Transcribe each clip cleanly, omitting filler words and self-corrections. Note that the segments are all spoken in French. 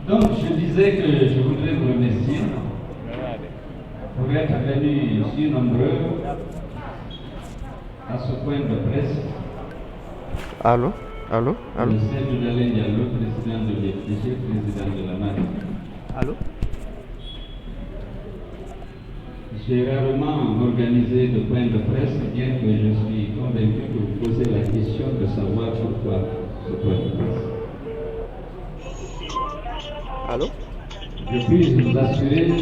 Donc, je disais que je voudrais vous remercier pour être venus si nombreux à ce point de presse. Allô? Allô? Allô? Le chef de Alain Diallo, président de l'EFTG, président de la marine. Allô? J'ai rarement organisé de point de presse, bien que je suis convaincu que vous posez la question de savoir pourquoi ce point de presse. Allô? Je puis vous assurer,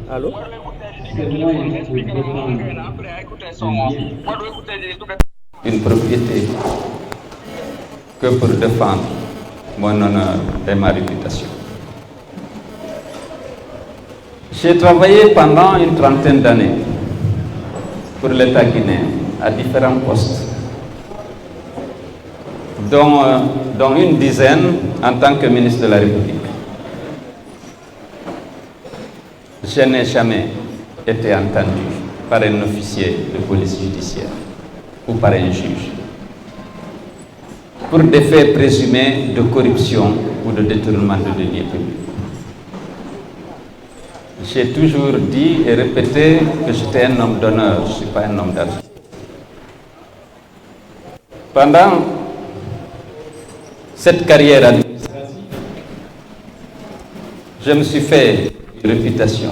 Allô? c'est moins pour défendre un bien, une propriété, que pour défendre mon honneur et ma réputation. J'ai travaillé pendant une trentaine d'années pour l'État guinéen à différents postes, dont une dizaine en tant que ministre de la République. Je n'ai jamais été entendu par un officier de police judiciaire ou par un juge pour des faits présumés de corruption ou de détournement de deniers publics. J'ai toujours dit et répété que j'étais un homme d'honneur, je ne suis pas un homme d'argent. Pendant cette carrière administrative, je me suis fait une réputation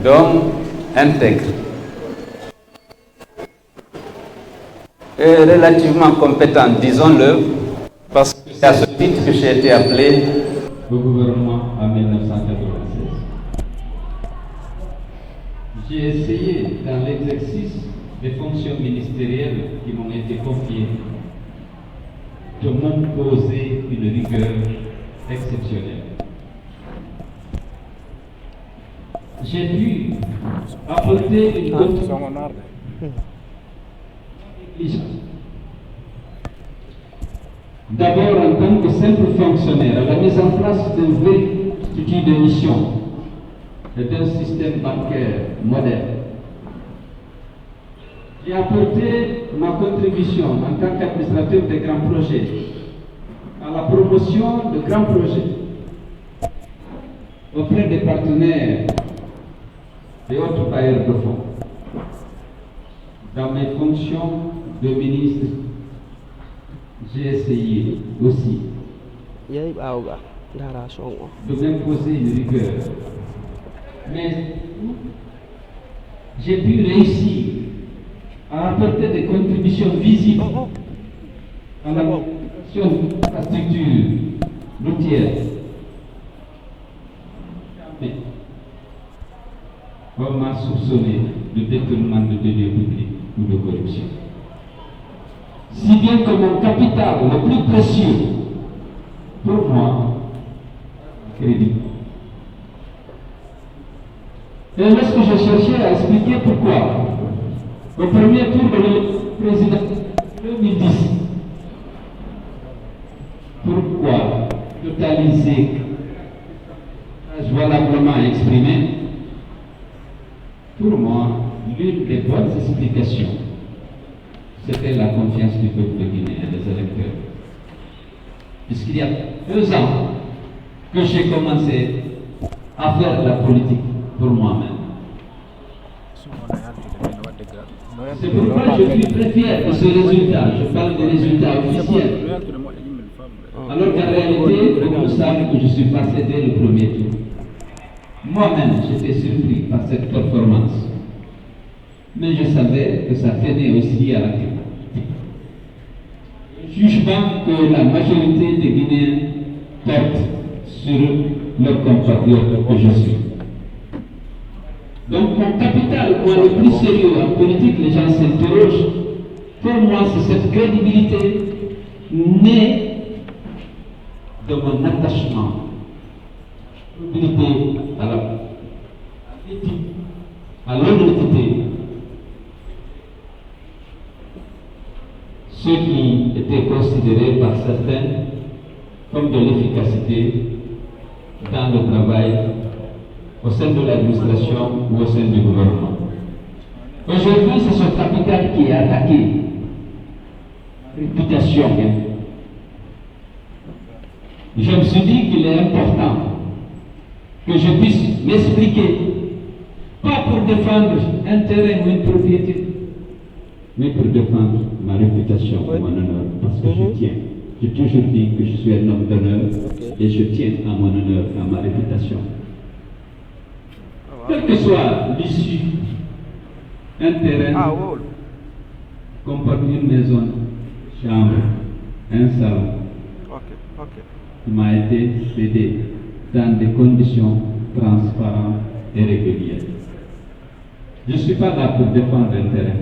d'homme intègre et relativement compétent, disons-le, parce que c'est à ce titre que j'ai été appelé au gouvernement en 1996. J'ai essayé, dans l'exercice des fonctions ministérielles qui m'ont été confiées, de m'imposer une rigueur exceptionnelle. J'ai pu apporter une contribution. D'abord en tant que simple fonctionnaire, à la mise en place d'un vrai statut de mission et d'un système bancaire moderne. J'ai apporté ma contribution en tant qu'administrateur des grands projets à la promotion de grands projets auprès des partenaires et autres bailleurs de fonds. Dans mes fonctions de ministre, j'ai essayé aussi de m'imposer une rigueur. Mais j'ai pu réussir à apporter des contributions visibles à la construction de l'infrastructure routière. On m'a soupçonné de détournement de deniers publics ou de corruption. Si bien que mon capital le plus précieux, pour moi, crédit. Et lorsque je cherchais à expliquer pourquoi, au premier tour de l'élection présidentielle 2010, pourquoi totaliser, valablement exprimé, pour moi, l'une des bonnes explications, c'était la confiance du peuple guinéen, des électeurs. Puisqu'il y a 2 ans que j'ai commencé à faire de la politique pour moi-même. C'est pourquoi je suis très fier de ce résultat. Je parle des résultats officiels. Alors qu'en réalité, beaucoup savent que je suis passé dès le premier tour. Moi-même, j'étais surpris par cette performance. Mais je savais que ça tenait aussi à la critique. Le jugement que la majorité des Guinéens portent sur leurs compatriotes que je suis. Donc mon capital, moi le plus sérieux en politique, les gens s'interrogent. Pour moi, c'est cette crédibilité née de mon attachement à l'honnêteté, ce qui était considéré par certains comme de l'efficacité dans le travail au sein de l'administration ou au sein du gouvernement. Aujourd'hui, c'est ce capital qui est attaqué. Réputation. je me suis dit qu'il est important que je puisse m'expliquer, pas pour défendre un terrain ou une propriété, mais pour défendre ma réputation et mon honneur, parce que je tiens. J'ai toujours dit que je suis un homme d'honneur et je tiens à mon honneur, à ma réputation. Quelle que soit l'issue, un terrain comporte une maison, chambre, un salon, qui m'a été cédé dans des conditions transparentes et régulières. Je ne suis pas là pour défendre un terrain.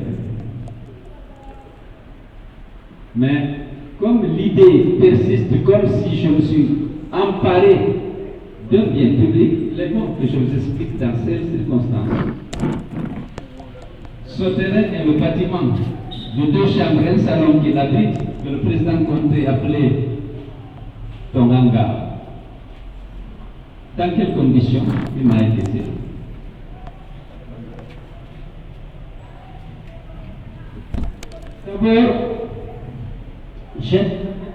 Mais comme l'idée persiste, comme si je me suis emparé d'un bien public, les mots que je vous explique dans ces circonstances. Ce terrain est le bâtiment de 2 chambres, un salon qui l'abrite, que le président Conté appelé Tonganga. Dans quelles conditions il m'a été cédé? D'abord, j'ai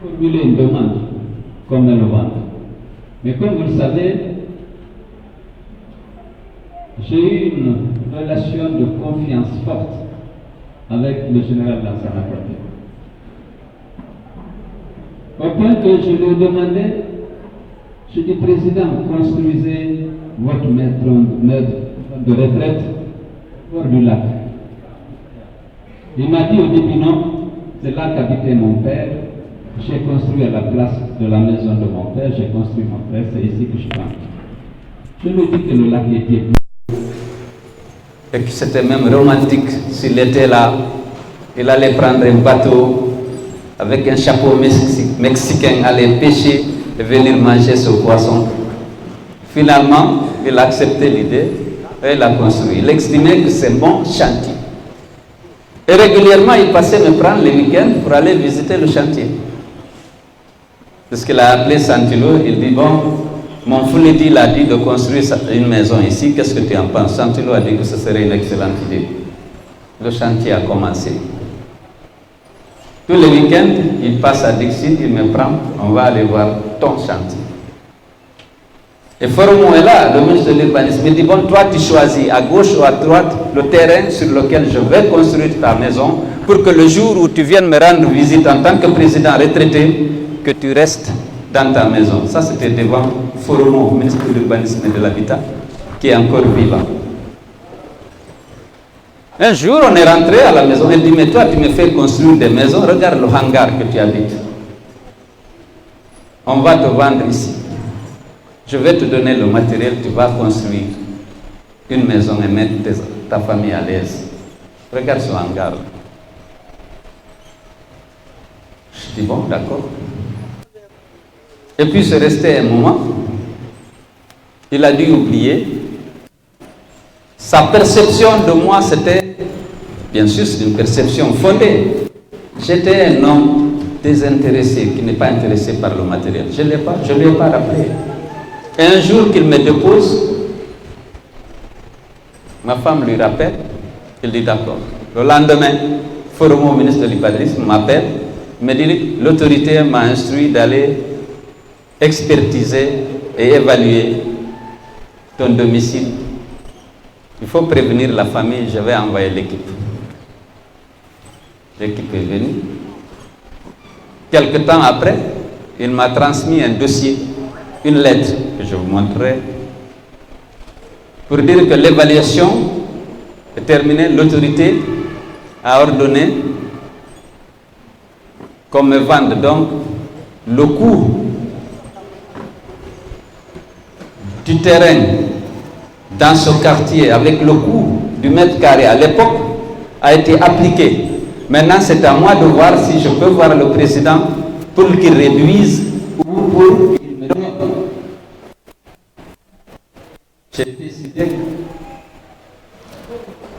formulé une demande comme le vente. Mais comme vous le savez, j'ai eu une relation de confiance forte avec le général Lansana Conté. Au point que je lui ai demandé, je dis, Président, construisez votre maison de retraite au bord du lac. Il m'a dit au début non, c'est là qu'habitait mon père. J'ai construit à la place de la maison de mon père, j'ai construit mon frère, c'est ici que je prends. Je lui ai dit que le lac était bleu. Et que c'était même romantique. S'il était là, il allait prendre un bateau avec un chapeau mexicain, aller pêcher et venir manger ce poisson. Finalement, il a accepté l'idée et il a construit. Il estimait que c'est bon chantier. Et régulièrement, il passait me prendre les week-ends pour aller visiter le chantier. Parce qu'il a appelé Santilo, il dit, bon, mon Foulidi l'a dit de construire une maison ici, qu'est-ce que tu en penses? Santilo a dit que ce serait une excellente idée. Le chantier a commencé. Tous les week-ends, il passe à Dixit, il me prend, on va aller voir ton chantier. Et Foromo est là, le ministre de l'urbanisme, il dit, bon, toi tu choisis à gauche ou à droite le terrain sur lequel je vais construire ta maison pour que le jour où tu viennes me rendre visite en tant que président retraité, que tu restes dans ta maison. Ça, c'était devant Foromo, ministre de l'urbanisme et de l'habitat, qui est encore vivant. Un jour, on est rentré à la maison, il dit, mais toi tu me fais construire des maisons, regarde le hangar que tu habites. On va te vendre ici. Je vais te donner le matériel, tu vas construire une maison et mettre ta famille à l'aise. Regarde ce hangar. Je dis, bon, d'accord. Et puis, c'est resté un moment. Il a dû oublier. Sa perception de moi, c'était, bien sûr, c'est une perception fondée. J'étais un homme désintéressé, qui n'est pas intéressé par le matériel. Je ne lui ai pas rappelé. Et un jour qu'il me dépose, ma femme lui rappelle, il dit d'accord. Le lendemain, Foromo, ministre de l'urbanisme, m'appelle, me dit, l'autorité m'a instruit d'aller expertiser et évaluer ton domicile. Il faut prévenir la famille, je vais envoyer l'équipe. L'équipe est venue. Quelque temps après, il m'a transmis un dossier, une lettre que je vous montrerai, pour dire que l'évaluation est terminée. L'autorité a ordonné qu'on me vende donc le coût du terrain dans ce quartier avec le coût du mètre carré à l'époque a été appliqué. Maintenant, c'est à moi de voir si je peux voir le président pour qu'il réduise ou pour qu'il me donne. J'ai décidé,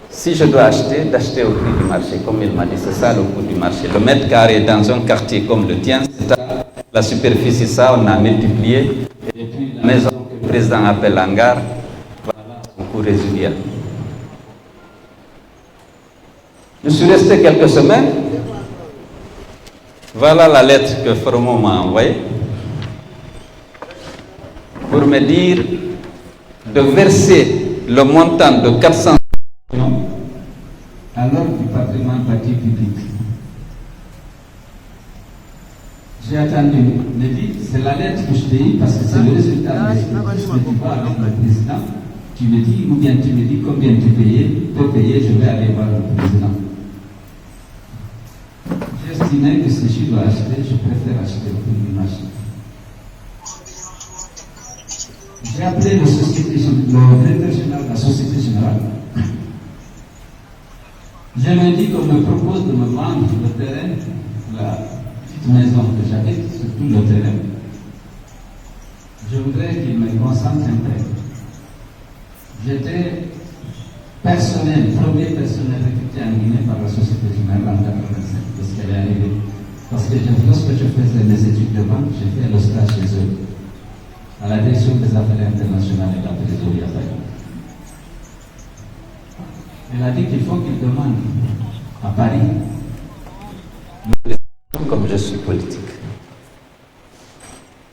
si je dois acheter, d'acheter au prix du marché, comme il m'a dit, c'est ça le coût du marché. Le mètre carré dans un quartier comme le tien, c'est ça, la superficie, ça, on a multiplié. Et puis la maison que le président appelle hangar, voilà son coût résiduel. Je suis resté quelques semaines. Voilà la lettre que Foromo m'a envoyée. pour me dire de verser le montant de 400 millions à l'ordre du patrimoine bâti public. J'ai attendu, il dit, c'est la lettre que je t'ai eue parce que c'est le résultat de ce que tu vois avec le président. Tu me dis, ou bien tu me dis combien tu peux payer, je vais aller voir le président. J'ai estimé que si je dois acheter, je préfère acheter au prix du marché. J'ai appelé le directeur général de la Société Générale. Je lui ai dit qu'on me propose de me vendre le terrain, la petite maison que j'habite, surtout le terrain. Je voudrais qu'il me consente un prêt. J'étais premier personnel recruté en Guinée par la Société Générale en 1985, lorsqu'elle est arrivée. Parce que lorsque je faisais mes études de banque, j'ai fait le stage chez eux, à la direction des affaires internationales et de la trésorerie à Paris. Elle a dit qu'il faut qu'il demande à Paris. Comme je suis politique.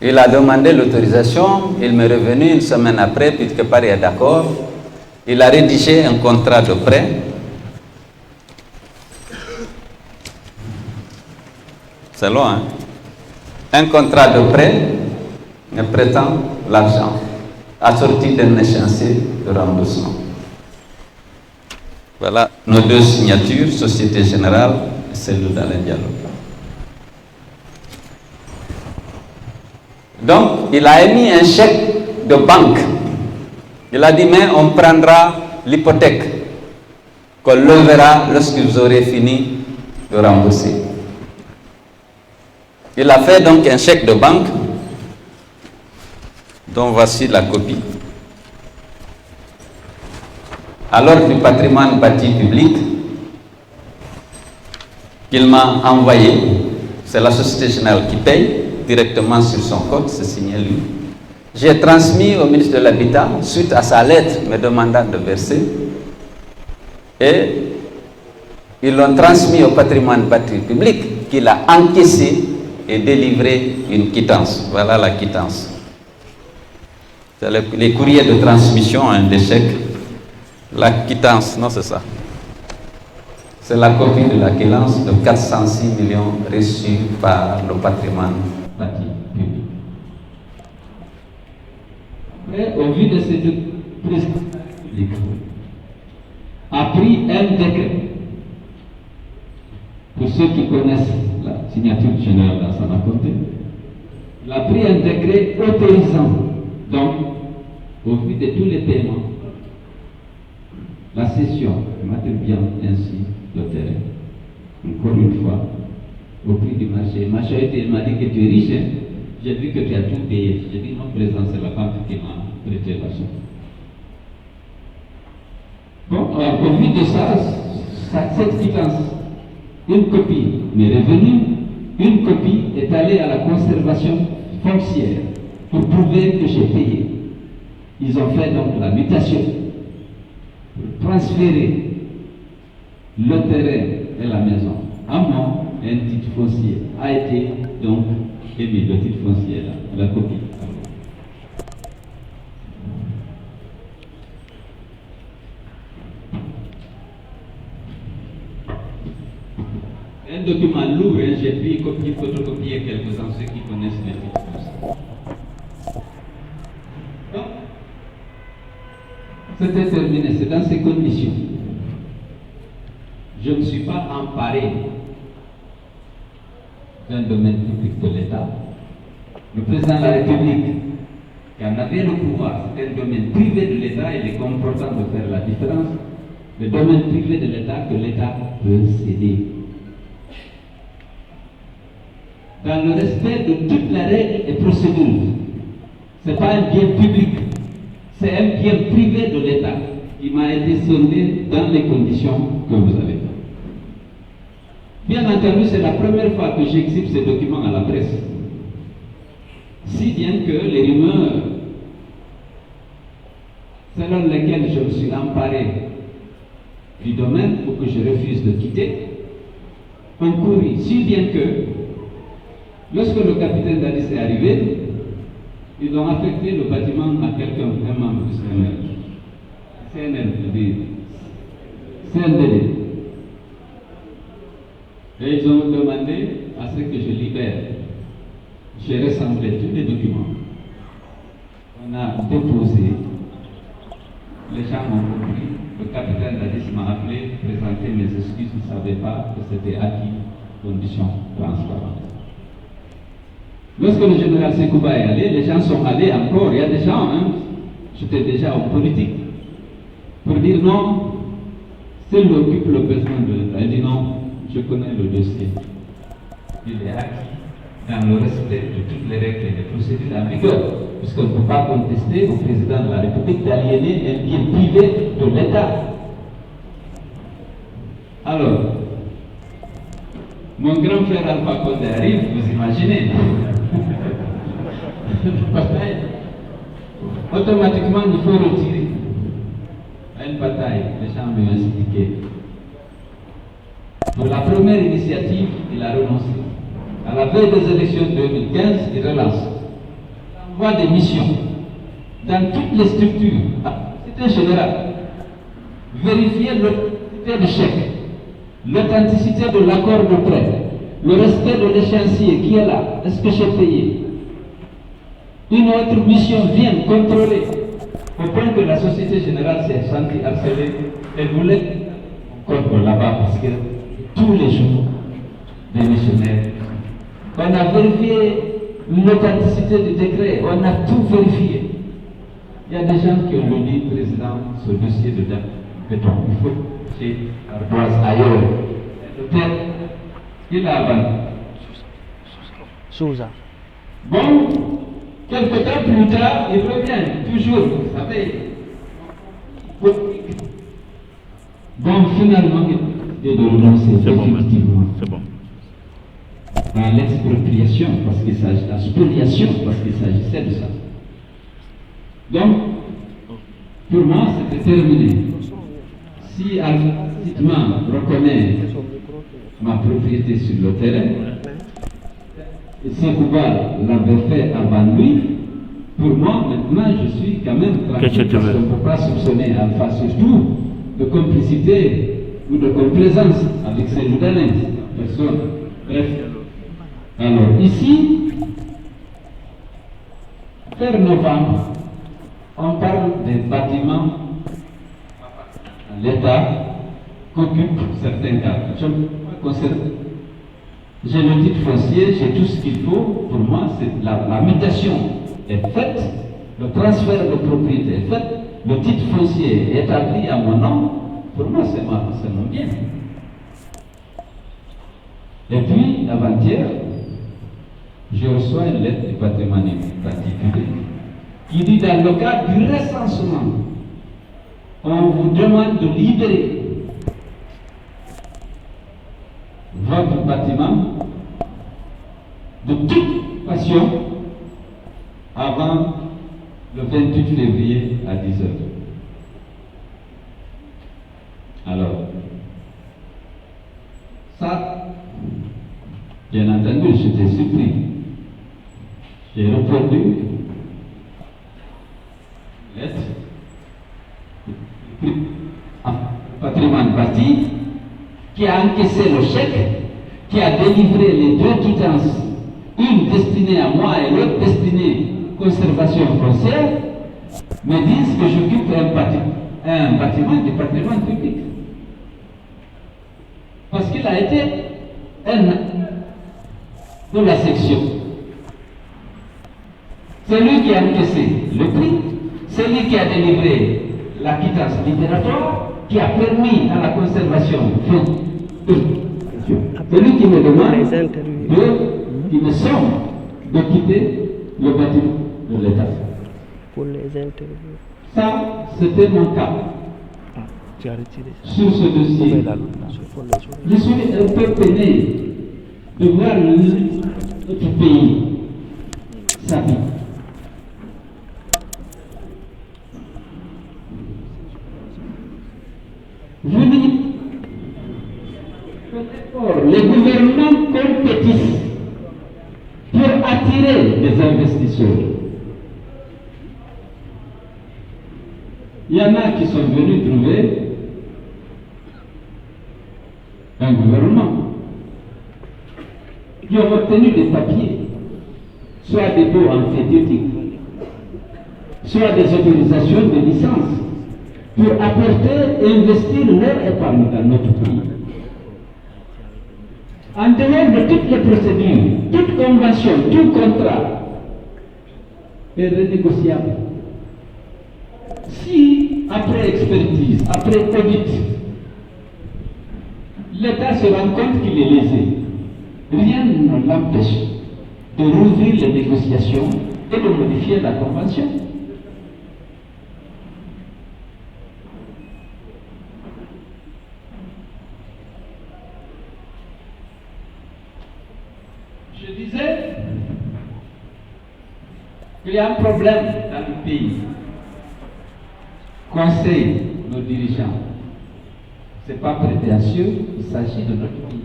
Il a demandé l'autorisation, il m'est revenu une semaine après, puisque Paris est d'accord. Il a rédigé un contrat de prêt. C'est loin, hein? Un contrat de prêt me prêtant l'argent, assorti d'un échéancier de remboursement. Voilà nos deux signatures, Société Générale et celle d'Alain Diallo. Donc, il a émis un chèque de banque. Il a dit, mais on prendra l'hypothèque qu'on levera lorsque vous aurez fini de rembourser. Il a fait donc un chèque de banque, dont voici la copie. Alors du patrimoine bâti public qu'il m'a envoyé, c'est la Société Générale qui paye directement sur son compte, c'est signé lui. J'ai transmis au ministre de l'Habitat suite à sa lettre me demandant de verser, et ils l'ont transmis au patrimoine bâti public qu'il a encaissé et délivré une quittance. Voilà la quittance. C'est les courriers de transmission des chèques. La quittance, non c'est ça. C'est la copie de la quittance de 406 millions reçus par le patrimoine bâti public. Mais au vu de ces deux présidents publics, a pris un décret. Pour ceux qui connaissent la signature générale d'Assana Conté, il a pris un décret autorisant, donc, au vu de tous les paiements, la cession m'attribue ainsi le terrain. Encore une fois, au prix du marché. Ma charité m'a dit que tu es riche, hein? J'ai vu que tu as tout payé. J'ai dit non, président, c'est la banque qui m'a prêté l'argent. Bon, au vu de ça, cette quittance, une copie m'est revenue, une copie est allée à la conservation foncière pour prouver que j'ai payé. Ils ont fait donc la mutation pour transférer le terrain et la maison à moi. Un titre foncier a été donc émis, le titre foncier là, la copie. Un document lourd, hein, j'ai pris photocopier quelques-uns, ceux qui connaissent les titres fonciers. Donc, c'était terminé, c'est dans ces conditions. Je ne suis pas emparé d'un domaine public de l'État. Le président de la République, qui en avait le pouvoir, c'est un domaine privé de l'État, il est comportant de faire la différence. Le domaine privé de l'État que l'État peut céder. Dans le respect de toutes les règles et procédures. Ce n'est pas un bien public, c'est un bien privé de l'État qui m'a été sondé dans les conditions que vous avez. Bien entendu, c'est la première fois que j'exhibe ces documents à la presse. Si bien que les rumeurs selon lesquelles je me suis emparé du domaine pour que je refuse de quitter ont couru. Si bien que lorsque le capitaine Dadis est arrivé, ils ont affecté le bâtiment à quelqu'un, un membre du CNL, CNDD. Et ils ont demandé à ce que je libère. J'ai rassemblé tous les documents. On a déposé. Les gens ont compris. Le capitaine Dadis m'a appelé, présenté mes excuses. Il ne savait pas que c'était acquis, conditions transparentes. Lorsque le général Sekouba est allé, les gens sont allés encore. Il y a des gens, j'étais déjà en politique, pour dire non, s'il occupe le président de l'État. Il dit non, je connais le dossier. Il est acquis dans le respect de toutes les règles et les procédures en vigueur, puisqu'on ne peut pas contester au président de la République d'aliéner un bien privé de l'État. Alors, mon grand frère Alpha Condé arrive, vous imaginez. Automatiquement, il faut retirer. À une bataille, les gens m'ont expliqué. Pour la première initiative, il a renoncé. À la veille des élections 2015, il relance. Il envoie des missions dans toutes les structures. C'était général. Vérifier l'authenticité du chèque, l'authenticité de l'accord de prêt, le respect de l'échéancier qui est là. Est-ce que j'ai payé? Une autre mission vient contrôler, au point que la Société Générale s'est sentie harcelée et voulait qu'on là-bas parce que tous les jours, des missionnaires, on a vérifié l'authenticité du décret, on a tout vérifié. Il y a des gens qui ont dit, président, ce dossier de béton, il faut chez Ardoise ailleurs. Le père, il a abandonné. Souza. Bon, quelque temps plus tard, il revient, toujours, vous savez. Bon, finalement, il est de renoncer, effectivement. C'est bon. À l'expropriation, parce qu'il s'agit, la spoliation, parce qu'il s'agissait de ça. Donc, pour moi, c'était terminé. Si Al-Fatiman reconnaît ma propriété sur le terrain, et Sekouba l'avait fait avant lui, pour moi, maintenant, je suis quand même tranquille, parce qu'on ne peut pas soupçonner Alpha, surtout de complicité ou de complaisance avec ces Soudanais. Personne. Bref. Alors, ici, vers novembre, on parle des bâtiments l'État qu'occupent certains cadres. Je me concerne. J'ai le titre foncier, j'ai tout ce qu'il faut. Pour moi, c'est la mutation est faite, le transfert de propriété est fait, le titre foncier est établi à mon nom. Pour moi, c'est mon bien. Et puis, avant-hier, je reçois une lettre du patrimoine particulier qui dit dans le cadre du recensement, on vous demande de libérer votre bâtiment de toute passion avant le 28 février à 10h. Alors, ça, bien entendu, j'étais surpris. J'ai répondu lettre patrimoine bâti qui a encaissé le chèque, qui a délivré les deux quittances, une destinée à moi et l'autre destinée conservation foncière, me disent que j'occupe un bâtiment du patrimoine public. Parce qu'il a été un de la section. C'est lui qui a encaissé le prix, c'est lui qui a délivré la quittance libératoire, qui a permis à la conservation. C'est lui qui me demande qui me semble de quitter le bâtiment de l'État. Pour les interviews. Ça, c'était mon cas. Tu as retiré ça. Sur ce dossier, je suis un peu peiné de voir notre pays s'habiller. Les gouvernements compétissent pour attirer des investisseurs. Il y en a qui sont venus trouver un gouvernement, qui ont obtenu des papiers, soit des baux emphytéutiques, soit des autorisations de licence, pour apporter et investir leur épargne dans notre pays. En dehors de toutes les procédures, toute convention, tout contrat est renégociable. Si, après expertise, après audit, l'État se rend compte qu'il est lésé, rien ne l'empêche de rouvrir les négociations et de modifier la convention. Je disais qu'il y a un problème dans le pays. Conseil nos dirigeants. Ce n'est pas prétentieux, il s'agit de notre pays.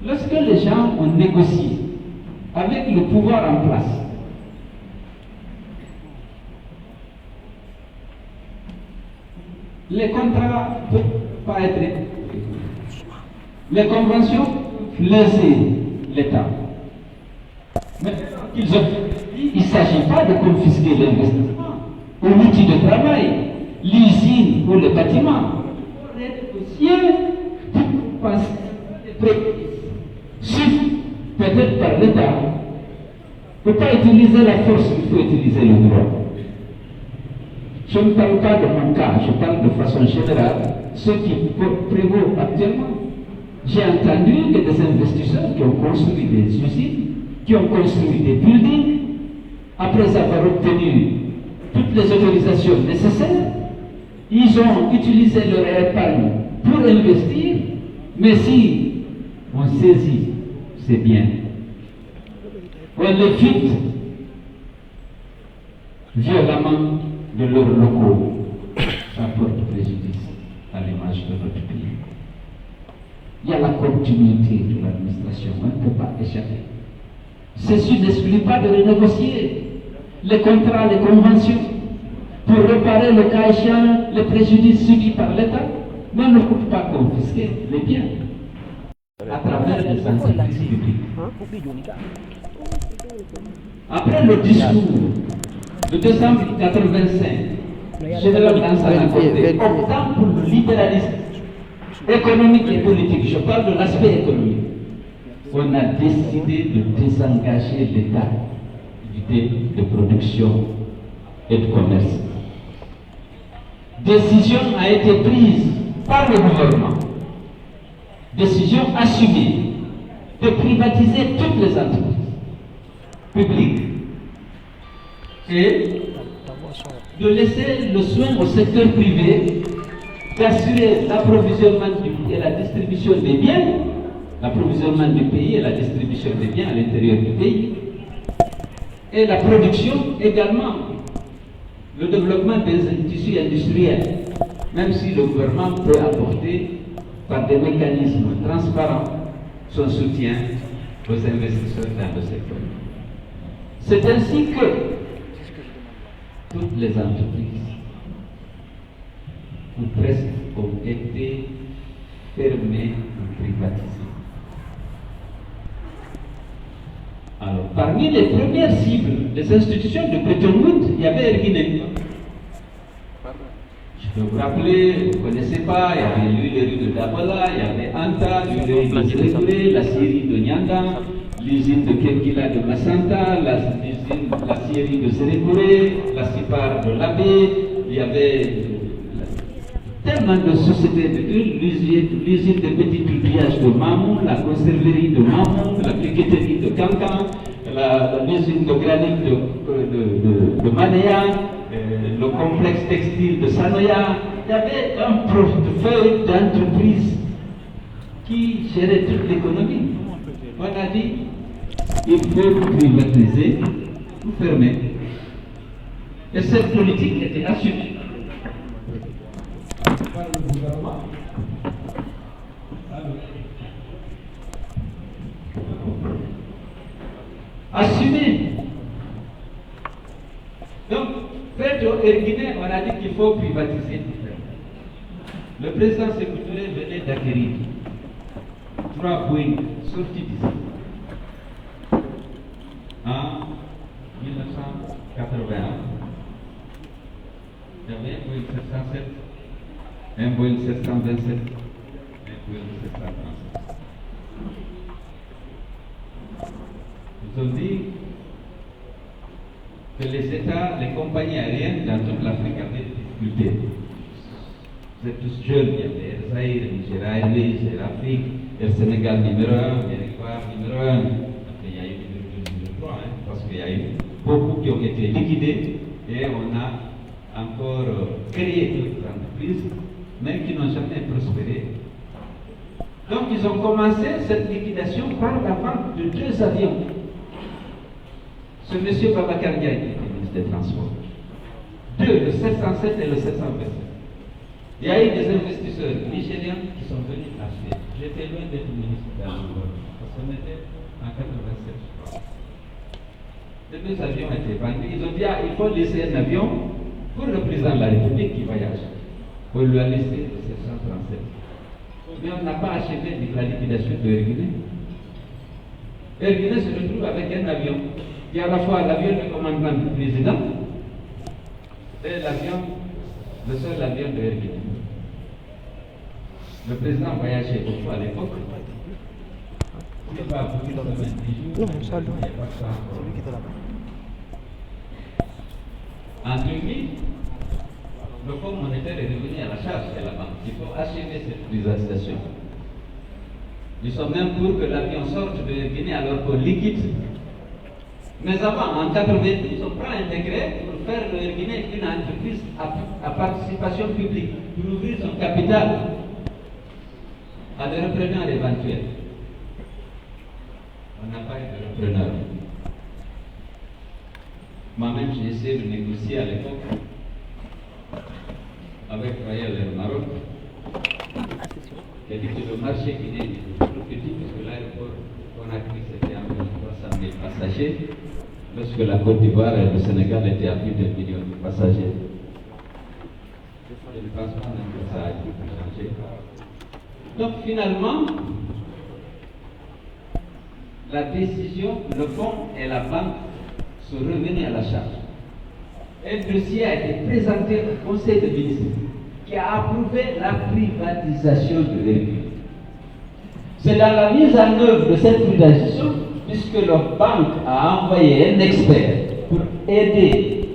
Lorsque les gens ont négocié avec le pouvoir en place, les contrats ne peuvent pas être exécutés. Les conventions laisser l'État. Mais ils ont dit, il ne s'agit pas de confisquer l'investissement ou l'outil de travail, l'usine ou le bâtiment. Il faut négocier pour penser des préjudices, peut-être par l'État. Il ne faut pas utiliser la force, il faut utiliser le droit. Je ne parle pas de mon cas, je parle de façon générale, ce qui prévaut actuellement. J'ai entendu que des investisseurs qui ont construit des usines, qui ont construit des buildings, après avoir obtenu toutes les autorisations nécessaires, ils ont utilisé leur épargne pour investir, mais si on saisit, c'est bien. On les vide violemment de leurs locaux, ça porte préjudice à l'image de notre pays. Il y a la continuité de l'administration, on ne peut pas échapper. Ceci n'exclut pas de renégocier les contrats, les conventions, pour réparer le cas échéant, les préjudices subis par l'État, mais on ne peut pas confisquer les biens à travers les entreprises publiques. Après le discours de décembre 1985, général Lansana Conté, optant pour le libéralisme économique et politique, je parle de l'aspect économique, on a décidé de désengager l'État de production et de commerce. Décision a été prise par le gouvernement, décision assumée de privatiser toutes les entreprises publiques et de laisser le soin au secteur privé d'assurer l'approvisionnement et la distribution des biens, l'approvisionnement du pays et la distribution des biens à l'intérieur du pays, et la production également, le développement des tissus industriels, même si le gouvernement peut apporter par des mécanismes transparents son soutien aux investisseurs dans le secteur. C'est ainsi que toutes les entreprises, ou presque, ont été fermées ou privatisées. Alors, parmi les premières cibles des institutions de Bretton Woods, il y avait Erguinet. Je peux vous rappeler, vous ne connaissez pas, il y avait l'huilerie de Dabala, il y avait Anta, l'huilerie de Sérégouré, la scierie de Nyanda, l'usine de Kenkila de Massanta, la scierie de Sérégouré, la Cipar de Labé, il y avait tellement de sociétés de l'usine de petits pipillages de Mamou, la conserverie de Mamou, la briqueterie de Kankan, l'usine de granit de Manéa, le complexe textile de Sanoya. Il y avait un portefeuille d'entreprises qui gérait toute l'économie. On a dit, il faut privatiser ou fermer. Et cette politique était assumée par le gouvernement. Assumé. Donc, Quant au Erguinet, on a dit qu'il faut privatiser. Le président Sékou Touré venait d'acquérir 3 Boeing sortis d'ici en 1981. Il y avait un Boeing 707, un Boeing 727, un Boeing 737. Ils ont dit que les États, les compagnies aériennes dans toute l'Afrique avaient des difficultés. Vous êtes tous jeunes, il y avait Air Zaïre, Niger Airways, Air Afrique, Air Sénégal numéro 1, Air Ecuador numéro 1. Après, il y a eu numéro 3, parce qu'il y a eu beaucoup qui ont été liquidés et on a encore créé d'autres entreprises, mais qui n'ont jamais prospéré. Donc, ils ont commencé cette liquidation par la vente de 2 avions. Ce monsieur Babacar Diagne, qui est ministre des Transports. 2, le 707 et le 727. Il y a eu des investisseurs nigériens qui sont venus acheter. J'étais loin d'être ministre de l'Angola, parce qu'on était en 87, je crois. Les 2 avions étaient vendus. Ils ont dit, il faut laisser un avion pour le président de la République qui voyage. On lui a laissé le 737. Mais on n'a pas achevé la liquidation de Erguinet. Erguinet se retrouve avec un avion qui est à la fois l'avion de commandement du président et le seul avion de Erguinet. Le président voyageait beaucoup à l'époque. En 2000, le Fonds monétaire est revenu à la charge de la banque. Il faut achever cette privatisation. Nous sommes même pour que l'avion sorte de Guinée alors qu'on liquide. Mais avant, en 1990, on prend un décret pour faire de Guinée une entreprise à participation publique, pour ouvrir son capital à des repreneurs éventuels. On n'a pas eu de repreneurs. Moi-même, j'ai essayé de négocier à l'époque avec Royal Air Maroc, qui a dit que le marché guinéen était trop petit, puisque l'aéroport Conakry c'était environ 300 000 passagers, lorsque la Côte d'Ivoire et le Sénégal étaient à plus de 1 million de passagers. Je ne pense pas que ça a changé. Donc finalement, la décision, le fonds et la banque sont revenus à la charge. Un dossier a été présenté au Conseil des ministres qui a approuvé la privatisation de l'Erguinet. C'est dans la mise en œuvre de cette privatisation, puisque la banque a envoyé un expert pour aider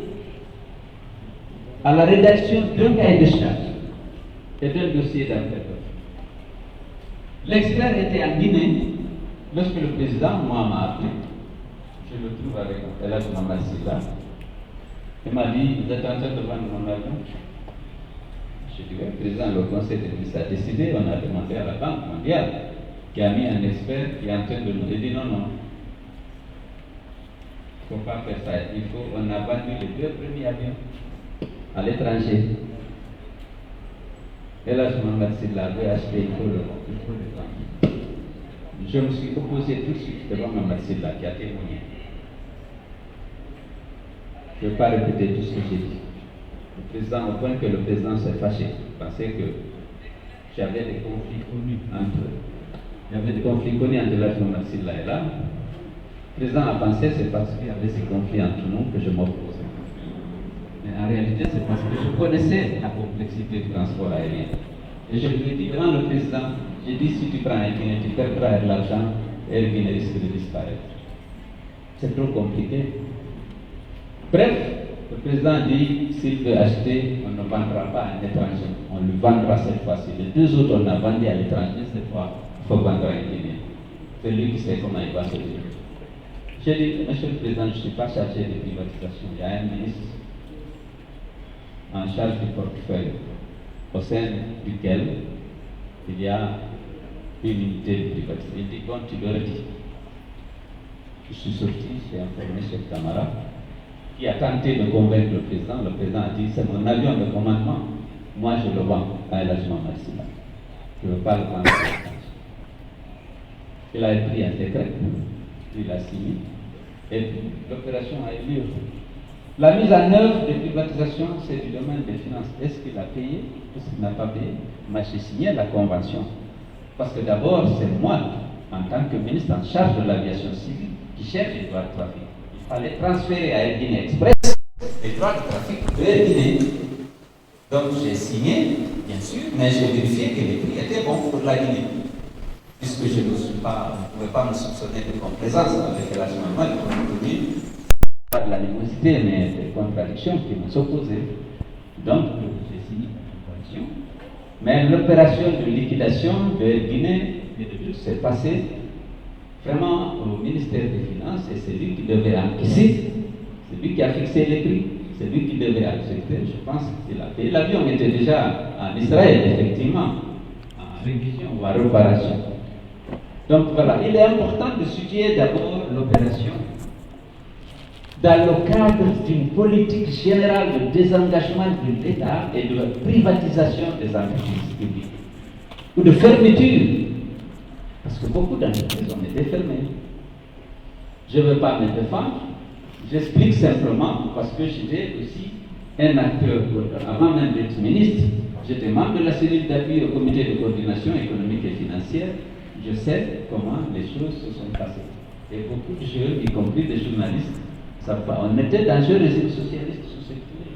à la rédaction d'un cahier de charge et d'un dossier d'enquête. L'expert était en Guinée lorsque le président, moi, m'a appelé. Je le trouve avec Elhadj Mamad Silla. Il m'a dit, vous êtes en train de vendre mon avion? Je dis, oui, le président, le conseil des ministres a décidé, on a demandé à la Banque mondiale, qui a mis un expert qui est en train de nous dire, non, non, il ne faut pas faire ça. On a vendu les 2 premiers avions à l'étranger. Elhadj Mamad Silla veut acheter, il faut le vendre. Je me suis opposé tout de suite devant Mamad Silla qui a témoigné. Je ne vais pas répéter tout ce que j'ai dit. Le président, au point que le président s'est fâché, pensait que j'avais des conflits connus entre eux. Il y avait des conflits connus entre Elhadj Mamad Silla et là. Le président a pensé que c'est parce qu'il y avait ces conflits entre nous que je m'opposais. Mais en réalité, c'est parce que je connaissais la complexité du transport aérien. Et je lui ai dit devant le président, j'ai dit si tu prends Erguinet, tu perdras l'argent et Erguinet risque de disparaître. C'est trop compliqué. Bref, le président dit s'il veut acheter, on ne vendra pas à un étranger. On lui vendra cette fois-ci. Les 2 autres, on a vendu à l'étranger, cette fois, il faut vendre à un Guinéen. C'est lui qui sait comment il va se dire. J'ai dit, monsieur le président, je ne suis pas chargé de privatisation. Il y a un ministre en charge du portefeuille, au sein duquel il y a une unité de privatisation. Il dit, bon, tu le redis. Je suis sorti, j'ai informé Cheikh Camara, qui a tenté de convaincre le président. Le président a dit, c'est mon avion de commandement, moi je le vends à Elhadj Mamad Silla. Je ne veux pas le vendre à l'étranger. Il a pris un décret, il a signé, et l'opération a eu lieu. La mise en œuvre des privatisations, c'est du domaine des finances. Est-ce qu'il a payé? Est-ce qu'il n'a pas payé? Moi, j'ai signé la convention. Parce que d'abord, c'est moi, en tant que ministre en charge de l'aviation civile, qui cherche les droits de trafic. Il fallait transférer à Air Guinée Express les droits de trafic de Air Guinée. Donc j'ai signé, bien sûr, mais j'ai vérifié que les prix étaient bons pour la Guinée. Puisque je ne suis pas, vous ne pouvez pas me soupçonner de complaisance avec la Somalie, pas de la négosité, mais des contradictions qui me s'opposaient. Donc j'ai signé la convention. Mais l'opération de liquidation de Guinée s'est passée vraiment au ministère des Finances et c'est lui qui devait encaisser, c'est lui qui a fixé les prix, c'est lui qui devait accepter. Je pense qu'il a payé. L'avion était déjà en Israël, effectivement, en révision ou en réparation. Donc voilà, il est important de étudier d'abord l'opération dans le cadre d'une politique générale de désengagement de l'État et de privatisation des entreprises publiques, ou de fermeture, parce que beaucoup d'entreprises ont été fermées. Je ne veux pas me défendre, j'explique simplement parce que j'étais aussi un acteur, avant même d'être ministre, j'étais membre de la cellule d'appui au comité de coordination économique et financière, je sais comment les choses se sont passées. Et beaucoup de jeunes, y compris des journalistes, on était dans un régime socialiste sous cette clé.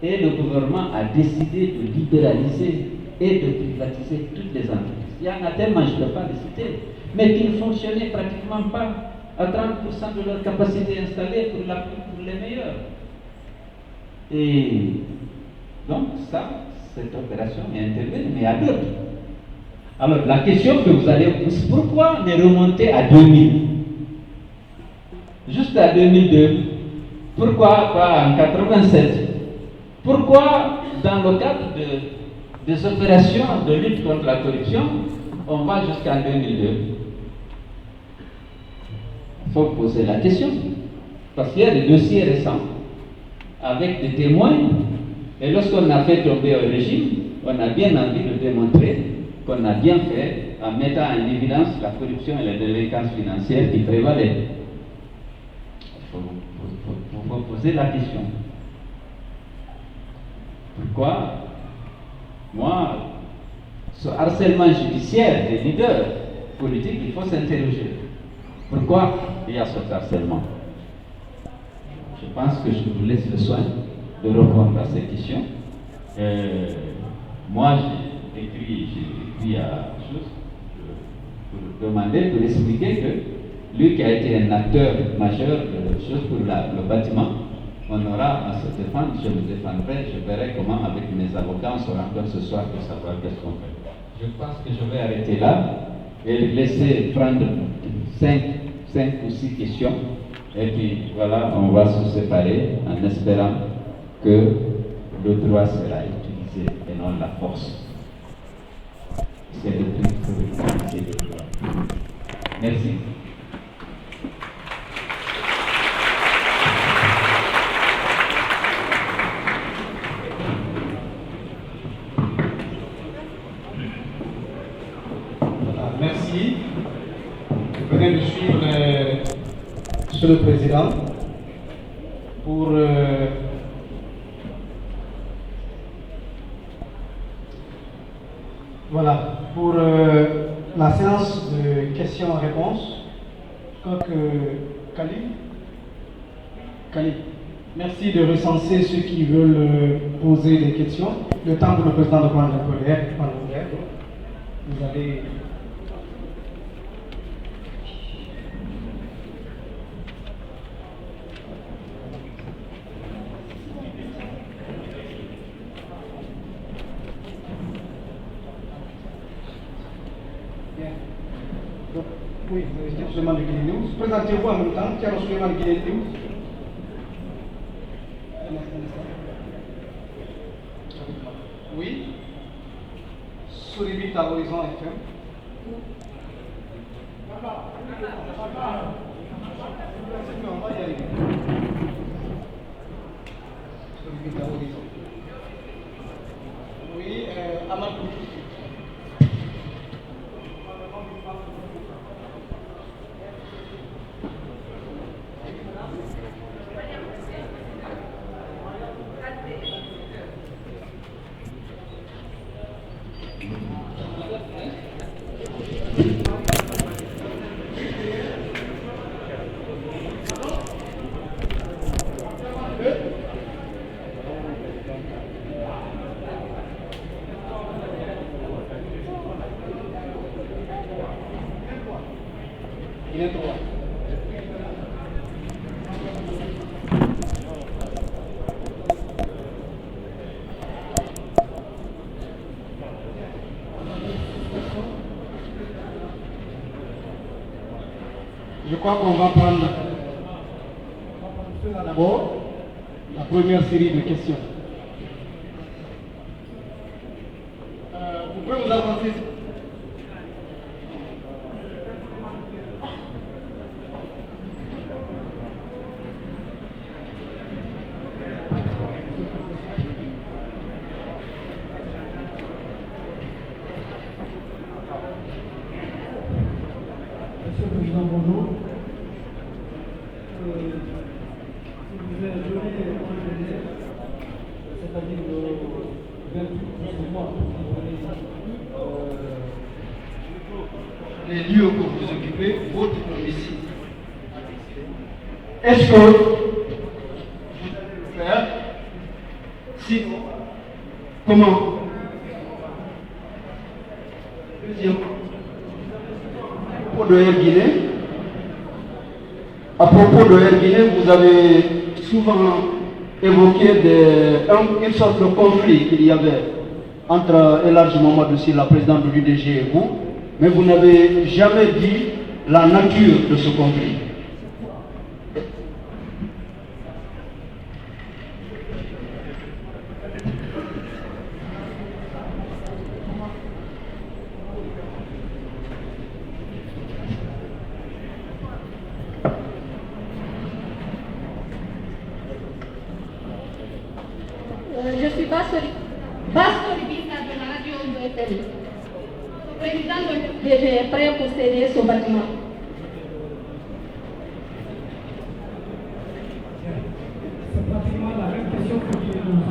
Et le gouvernement a décidé de libéraliser et de privatiser toutes les entreprises. Il y en a tellement, je ne peux pas les citer, mais qui ne fonctionnaient pratiquement pas à 30% de leur capacité installée pour les meilleurs. Et donc ça, cette opération est intervenue, mais à d'autres. Alors la question que vous allez vous poser, pourquoi ne remonter à 2000? Juste à 2002. Pourquoi pas en 87? Pourquoi dans le cadre des opérations de lutte contre la corruption, on va jusqu'en 2002? Il faut poser la question. Parce qu'il y a des dossiers récents avec des témoins. Et lorsqu'on a fait tomber au régime, on a bien envie de démontrer qu'on a bien fait en mettant en évidence la corruption et la délinquance financière qui prévalaient. Il faut poser la question. Pourquoi, moi, ce harcèlement judiciaire des leaders politiques, il faut s'interroger. Pourquoi il y a ce harcèlement? Je pense que je vous laisse le soin de répondre à ces questions. Moi, j'ai écrit à chose pour demander, pour expliquer que lui qui a été un acteur majeur de choses pour le bâtiment, on aura à se défendre, je me défendrai, je verrai comment avec mes avocats on se rencontre ce soir pour savoir qu'est-ce qu'on fait. Je pense que je vais arrêter là et laisser prendre 5 ou 6 questions et puis voilà, on va se séparer en espérant que le droit sera utilisé et non la force. C'est le truc pour utiliser le droit. Merci. Merci. Venez de suivre Monsieur le Président pour pour la séance de questions-réponses. Je crois que Khalid, merci de recenser ceux qui veulent poser des questions. Le temps pour le président de prendre la colère, vous allez. Oui, Suleiman de Guinée News. Présentez-vous en même temps, Thierno Suleiman de Guinée News. Oui. Soulébit à Horizon FM. On va y arriver. Soulébit à Horizon. Oui, Amadou. crois qu'on va prendre d'abord la première série de questions. Vous pouvez vous avancer. Monsieur le Président, bonjour. Vous avez donné un délai, c'est-à-dire le 28 mois, les lieux que vous occupez, votre domicile. Est-ce que vous allez le faire? Sinon, comment? Deuxième, à propos de Air Guinée, vous avez souvent évoqué une sorte de conflit qu'il y avait entre El Hadji Mamadou Sy, la présidente de l'UDG, et vous, mais vous n'avez jamais dit la nature de ce conflit. Je suis Bassori Bissa de la radio FM. Le président de l'UDG est prêt pour céder ce bâtiment. c'est pratiquement la même question que vous nous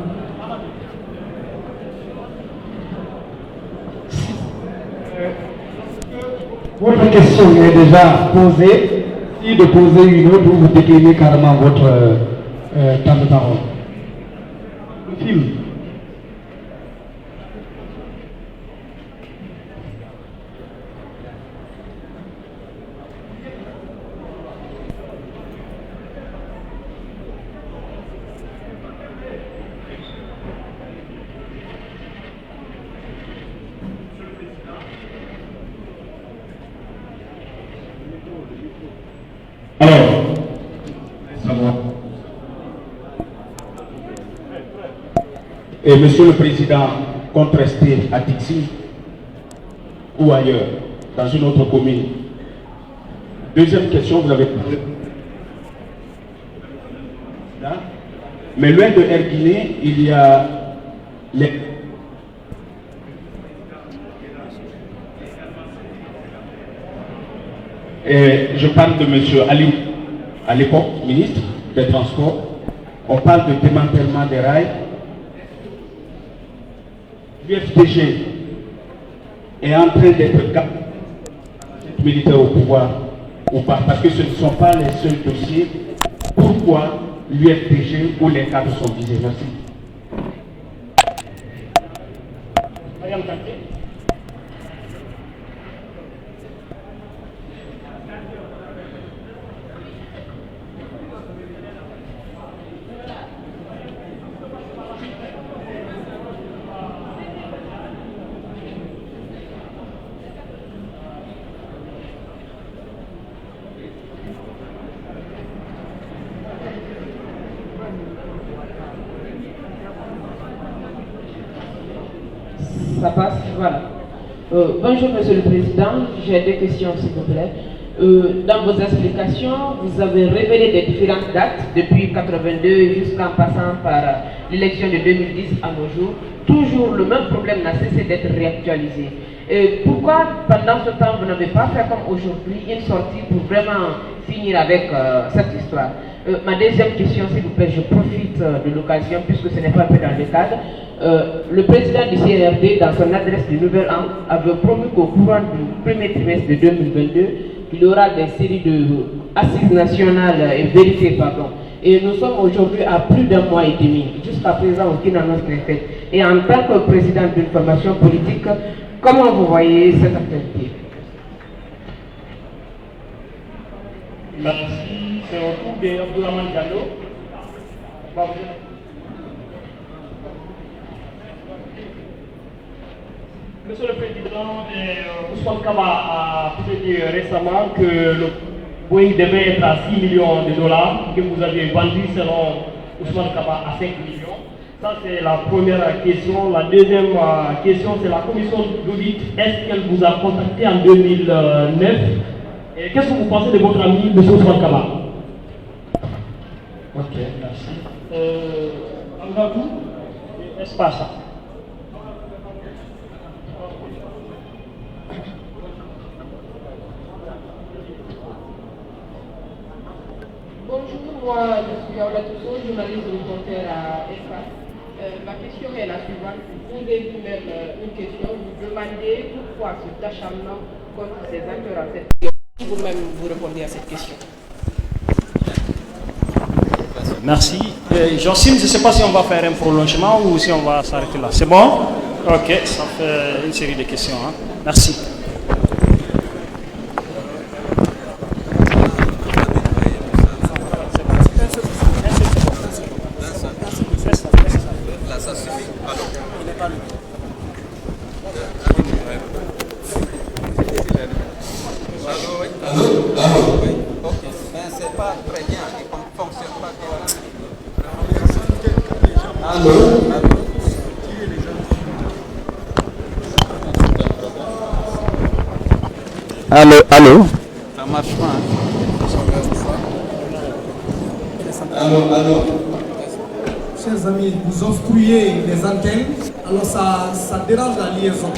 Votre question est déjà posée. Si de poser une autre, vous déclinez carrément votre temps de parole. Le film. Alors, ça va. Et Monsieur le Président, compte rester à Dixi ou ailleurs, dans une autre commune. Deuxième question, vous avez parlé. Mais loin de Air Guinée, il y a les... Et je parle de M. Ali, à l'époque ministre des Transports. On parle de démantèlement des rails. L'UFDG est en train d'être militaire au pouvoir ou pas, parce que ce ne sont pas les seuls dossiers. Pourquoi l'UFDG ou les cadres sont visés? Merci. Ça passe, voilà. Bonjour Monsieur le Président, j'ai deux questions s'il vous plaît. Dans vos explications, vous avez révélé des différentes dates depuis 82 jusqu'en passant par l'élection de 2010 à nos jours. Toujours le même problème n'a cessé d'être réactualisé. Pourquoi pendant ce temps vous n'avez pas fait comme aujourd'hui une sortie pour vraiment finir avec cette histoire? Ma deuxième question s'il vous plaît, je profite de l'occasion puisque ce n'est pas un peu dans le cadre. Le président du CRD, dans son adresse du Nouvel An, avait promis qu'au courant du premier trimestre de 2022, il y aura des séries d'assises nationales et vérifiées, pardon. Et nous sommes aujourd'hui à plus d'un mois et demi. Jusqu'à présent, aucune annonce n'est faite. Et en tant que président d'une formation politique, comment vous voyez cette actualité? Merci. C'est au tour de Abdourahmane Diallo. Monsieur le Président, Ousmane Kaba a dit récemment que le Boeing devait être à 6 millions de dollars, que vous avez vendu selon Ousmane Kaba à 5 millions. Ça, c'est la première question. La deuxième question, c'est la commission d'audit. Est-ce qu'elle vous a contacté en 2009? Et qu'est-ce que vous pensez de votre ami, M. Ousmane Kaba? Ok, merci. Angadou, espace. Bonjour, moi je suis Aula Tousso, journaliste reporter à Espace. Ma question est la suivante. Vous posez vous-même une question, vous demandez pourquoi cet acharnement contre ces acteurs en cette période. Vous-même vous répondez à cette question. Merci. Jocelyne, je ne sais pas si on va faire un prolongement ou si on va s'arrêter là. C'est bon? Ok, ça fait une série de questions. Hein. Merci. Allô? Ça marche pas. Allô? Chers amis, vous obstruez les antennes, alors ça dérange la liaison.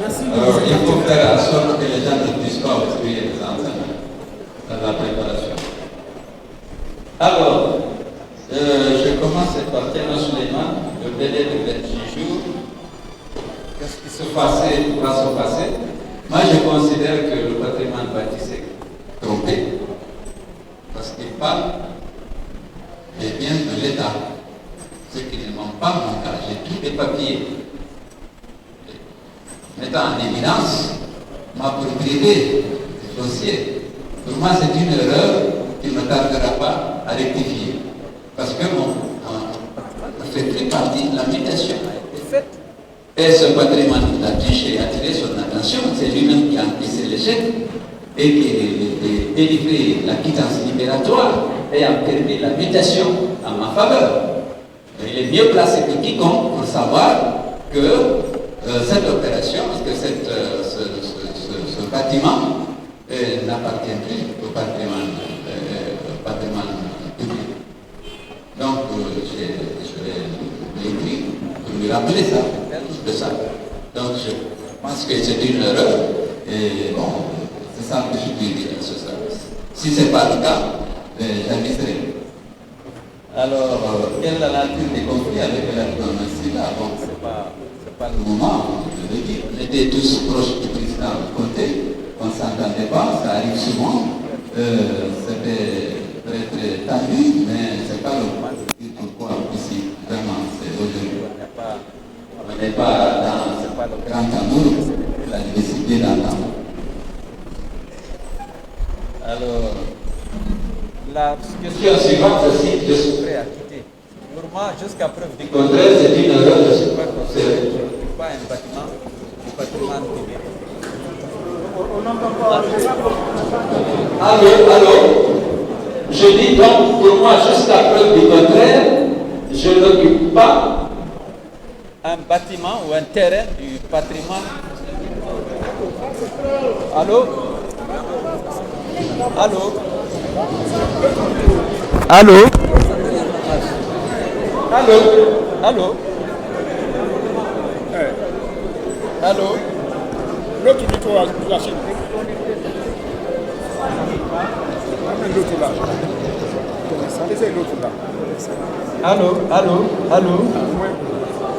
Merci de alors, il faut faire en sorte que les gens ne puissent pas obstruer les antennes dans la préparation. Alors, je commence par Tiana Suleiman, le délai de 28 jours. Qu'est-ce qui se passait, pourra se passer? Moi, je considère que le patrimoine bâti s'est trompé parce qu'il parle des biens de l'État. Ceux qui ne m'ont pas mon cas, j'ai tous les papiers. Mettant en évidence ma propriété du dossier. Pour moi, c'est une erreur qui ne me tardera pas à rectifier. Parce que on fait plus partie de la mutation a été faite. Et ce patrimoine bâti, j'ai attiré son attention, c'est lui-même qui a encaissé l'échec et qui a délivré la quittance libératoire et a permis la mutation en ma faveur. Il est mieux placé que quiconque pour savoir que cette opération, parce que ce bâtiment n'appartient plus au patrimoine public. Donc, je l'ai écrit pour lui rappeler ça, de ça. Donc, je pense que c'est une erreur, et bon, c'est ça que je peux dire à ce service. Si ce n'est pas le cas, j'aviserai. Alors, quelle est la nature des conflits avec la diplomatie là? Bon, c'est pas le moment de le dire. On était tous proches du président Conté, on ne s'entendait pas, ça arrive souvent. C'était très très tendu, mais ce n'est pas le moment de dire pourquoi ici. Vraiment, c'est aujourd'hui. On n'est pas dans, c'est pas le grand amour, la diversité d'entendre. Alors, la question suivante aussi, je suis prêt à quitter. Pour moi, jusqu'à preuve du contraire, c'est une erreur, je ne suis pas considéré. Je ne suis pas un bâtiment du patrimoine public. Allô? Je dis donc, pour moi, jusqu'à preuve du contraire, je n'occupe pas un bâtiment ou un terrain du patrimoine. Allô? L'autre du tour de la Chine. L'autre là. Laissez l'autre là. Allô?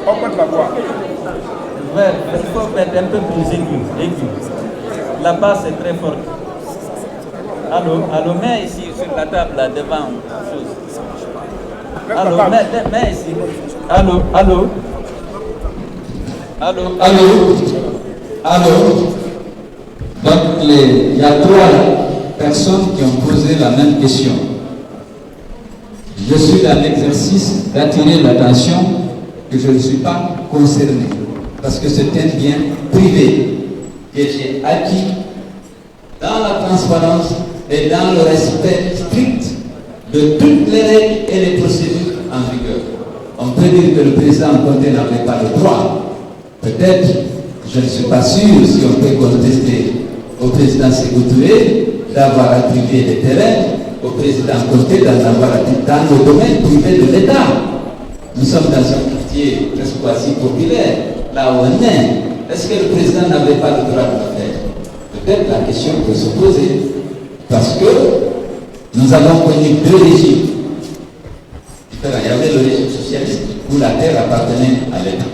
Augmente la voix. Il faut mettre un peu plus aigu. La basse est très forte. Allô, mets ici sur la table là devant. Allô, mets ici. Allô. Donc il y a 3 personnes qui ont posé la même question. Je suis dans l'exercice d'attirer l'attention que je ne suis pas concerné. Parce que c'est un bien privé que j'ai acquis dans la transparence et dans le respect strict de toutes les règles et les procédures en vigueur. On peut dire que le président Condé n'avait pas le droit. Peut-être, je ne suis pas sûr si on peut contester au président Sékou Touré d'avoir attribué des terrains, au président Condé d'en avoir attribué dans le domaine privé de l'État. Nous sommes dans un quartier presque quasi populaire, là où on est. Est-ce que le président n'avait pas le droit de le faire? Peut-être la question peut se poser. Parce que nous avons connu deux régimes. Il y avait le régime socialiste où la terre appartenait à l'État.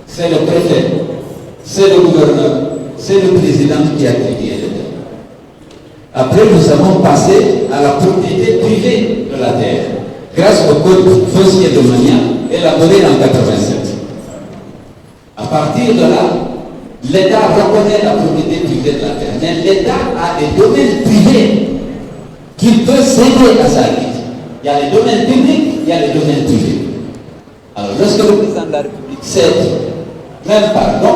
C'est le préfet, c'est le gouverneur, c'est le président qui a attribué l'État. Après, nous avons passé à la propriété privée de la terre, grâce au code foncier domanial élaboré en 1987. À partir de là, l'État reconnaît la propriété privée de la terre, mais l'État a des domaines privés qu'il peut céder à sa guise. Il y a les domaines publics, il y a les domaines privés. Alors, lorsque le président de la République cède, même pardon,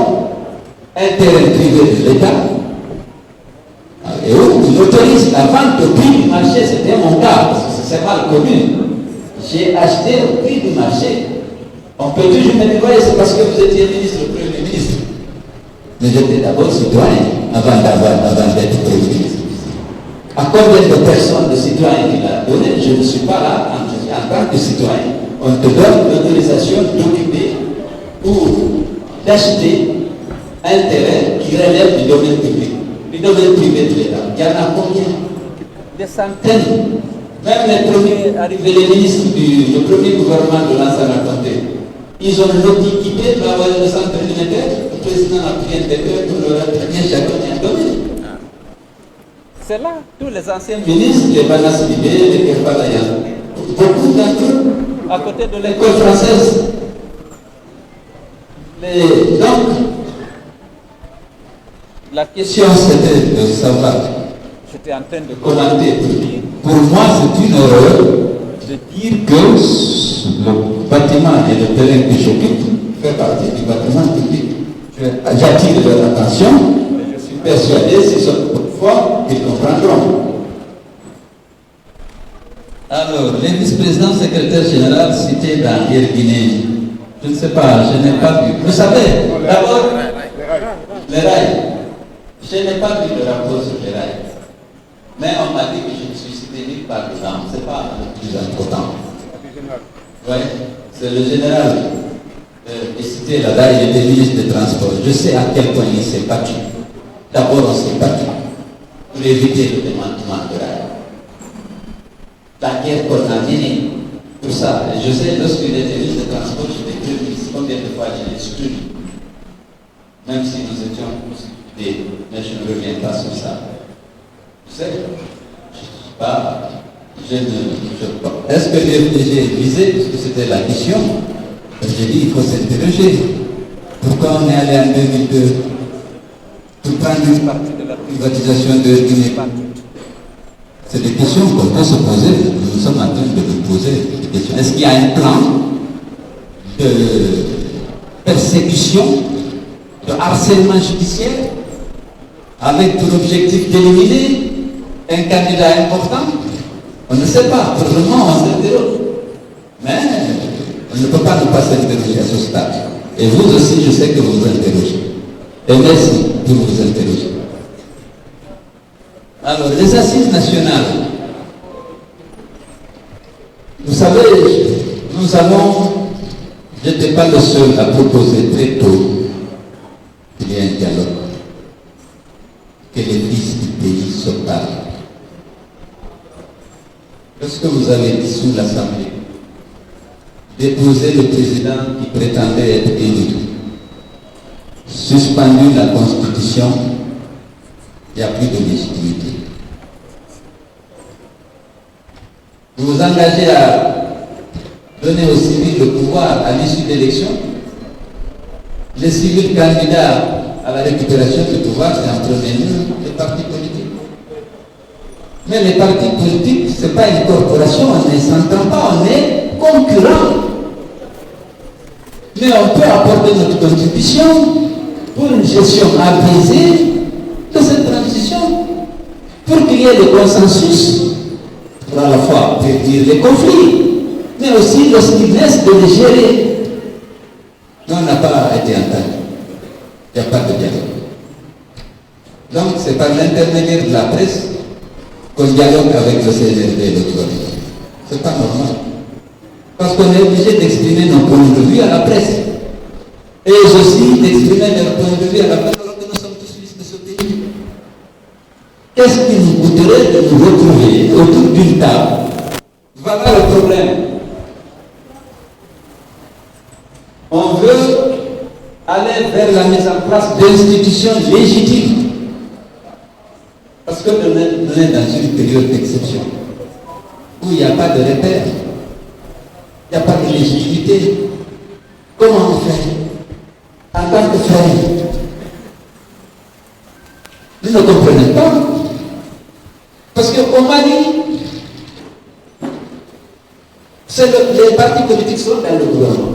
un terrain privé de l'État, et où il autorise la vente au prix du marché, c'était mon cas, parce que c'est mal connu. J'ai acheté au prix du marché. On peut toujours me dire, c'est parce que vous étiez ministre, le Premier ministre. Mais j'étais d'abord citoyen avant d'être Premier ministre. À combien de personnes, de citoyens qu'il a donné, je ne suis pas là en tant que citoyen. On te donne l'autorisation d'occuper ou d'acheter un terrain qui relève du domaine public, du domaine privé de l'État. Il y en a combien? Des centaines. Même les premiers arrivés, les ministres du premier gouvernement de l'Ansana Conté, ils ont quitté le centre militaire. Le président a pris un décret pour leur attribuer chacun un domaine. C'est là, tous les anciens ministres, les Banas Libé, les Kefalayan, beaucoup d'entre eux, à côté de l'école française. Donc, la question c'était de savoir, j'étais en train de commenter pour moi c'est une erreur de dire que le bâtiment et le terrain que j'occupe fait partie du bâtiment public. J'attire leur attention, mais je suis persuadé, s'ils sont forts, qu'ils comprendront. Alors, les vice-présidents secrétaires généraux cités dans Guinée, je ne sais pas, je n'ai pas vu. Vous savez, d'abord, les rails. Je n'ai pas vu le rapport sur les rails. Mais on m'a dit que je ne suis cité nulle part dedans. Ce n'est pas le plus important. Oui, c'est le général qui est cité là-bas, il était ministre des Transports. Je sais à quel point il s'est battu. D'abord, on s'est battu pour éviter le démantèlement de rails. La guerre qu'on a menée, tout ça. Et je sais, lorsqu'il était ministre des Transports, j'étais prévenu combien de fois je l'ai soutenu. Même si nous étions discutés, mais je ne reviens pas sur ça. Vous savez, je ne suis pas. Est-ce que l'FDG est visé? Parce que c'était la question. J'ai dit il faut s'interroger. Pourquoi on est allé en 2002 pour prendre une partie de la privatisation de Guinée? C'est des questions qu'on peut se poser. Nous sommes en train de nous poser des questions. Est-ce qu'il y a un plan de persécution, de harcèlement judiciaire, avec pour objectif d'éliminer un candidat important? On ne sait pas. Pour le moment, on s'interroge. Mais on ne peut pas ne pas s'interroger à ce stade. Et vous aussi, je sais que vous vous interrogez. Et merci de vous interroger. Alors, les assises nationales. Vous savez, nous avons, je n'étais pas le seul à proposer très tôt qu'il y ait un dialogue, que les fils du pays se parlent. Lorsque vous avez dissous l'Assemblée, déposé le président qui prétendait être élu, suspendu la Constitution, il n'y a plus de légitimité. Vous vous engagez à donner aux civils le pouvoir à l'issue de l'élection. Les civils candidats à la récupération du pouvoir, c'est en premier lieu les partis politiques. Mais les partis politiques, ce n'est pas une corporation, on ne s'entend pas, on est concurrents. Mais on peut apporter notre contribution pour une gestion apaisée de cette transition, pour qu'il y ait le consensus pour à la fois prévenir les conflits, mais aussi lorsqu'il laisse de les gérer. Non, on n'a pas été entendu. Il n'y a pas de dialogue. Donc c'est par l'intermédiaire de la presse qu'on dialogue avec le CNRD et le gouvernement. C'est pas normal. Parce qu'on est obligé d'exprimer nos points de vue à la presse. Et aussi d'exprimer leurs points de vue à la presse alors que nous sommes tous fils de ce pays. Qu'est-ce qui nous coûterait de nous retrouver autour d'une table? Voilà le problème. On veut aller vers la mise en place d'institutions légitimes. Parce que nous sommes dans une période d'exception, où il n'y a pas de repère, il n'y a pas de légitimité. Comment on fait en tant que frère? Vous ne comprenez pas. Parce qu'au Mali, les partis politiques sont dans le gouvernement.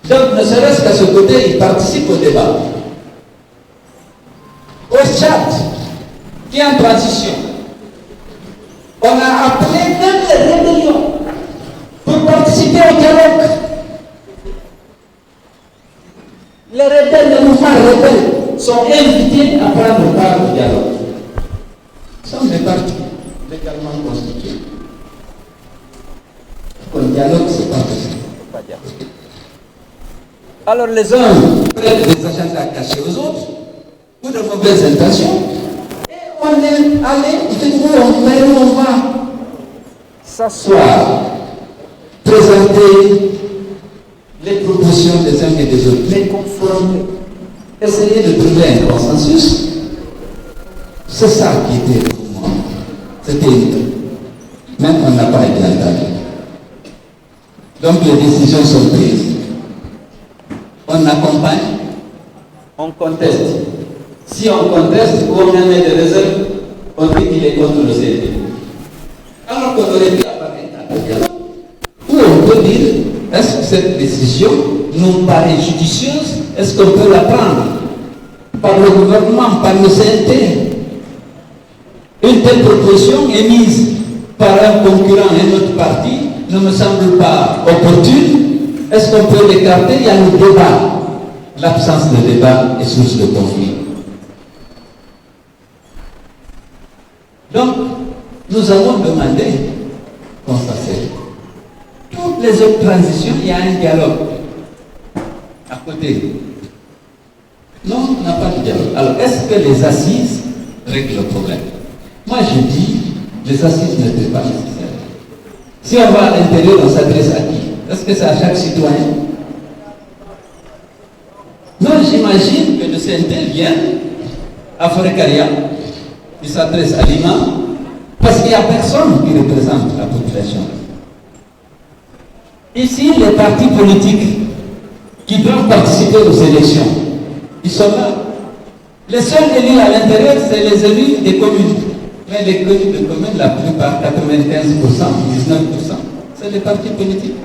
Donc, ne serait-ce qu'à ce côté, ils participent au débat. Au Tchad, qui est en transition, on a appelé même les rébellions pour participer au dialogue. Les rebelles, les mouvements rebelles sont invités à prendre part au dialogue. Ce sont des partis légalement constitués. Le dialogue, c'est pas possible. Alors les uns prennent des agendas cachés aux autres, ou de mauvaises intentions, et on est allé où on va s'asseoir, présenter les propositions des uns et des autres, les conformer, essayer de trouver un consensus. C'est ça qui était pour moi. C'était même on n'a pas été entendu. Donc les décisions sont prises. On accompagne, on conteste. Si on conteste ou on met des réserves, on dit qu'il est contre le CND. Alors qu'on aurait pu avoir un dialogue où on peut dire, est-ce que cette décision nous paraît judicieuse? Est-ce qu'on peut la prendre par le gouvernement, par le CNT? Une telle proposition émise par un concurrent et un autre parti ne me semble pas opportune. Est-ce qu'on peut l'écarter? Il y a le débat. L'absence de débat est source de conflit. Donc, nous avons demandé qu'on s'asseye. Toutes les autres transitions, il y a un dialogue à côté. Non, on n'a pas de dialogue. Alors, est-ce que les assises règlent le problème? Moi, je dis, les assises n'étaient pas nécessaires. Si on va à l'intérieur, on s'adresse à qui? Est-ce que c'est à chaque citoyen? Non, j'imagine que le CNT vient à Forêt-Caria, il s'adresse à l'imam, parce qu'il n'y a personne qui représente la population. Ici, les partis politiques qui doivent participer aux élections, ils sont là. Les seuls élus à l'intérieur, c'est les élus des communes. Mais les communes, la plupart, 95%, 19%, c'est les partis politiques.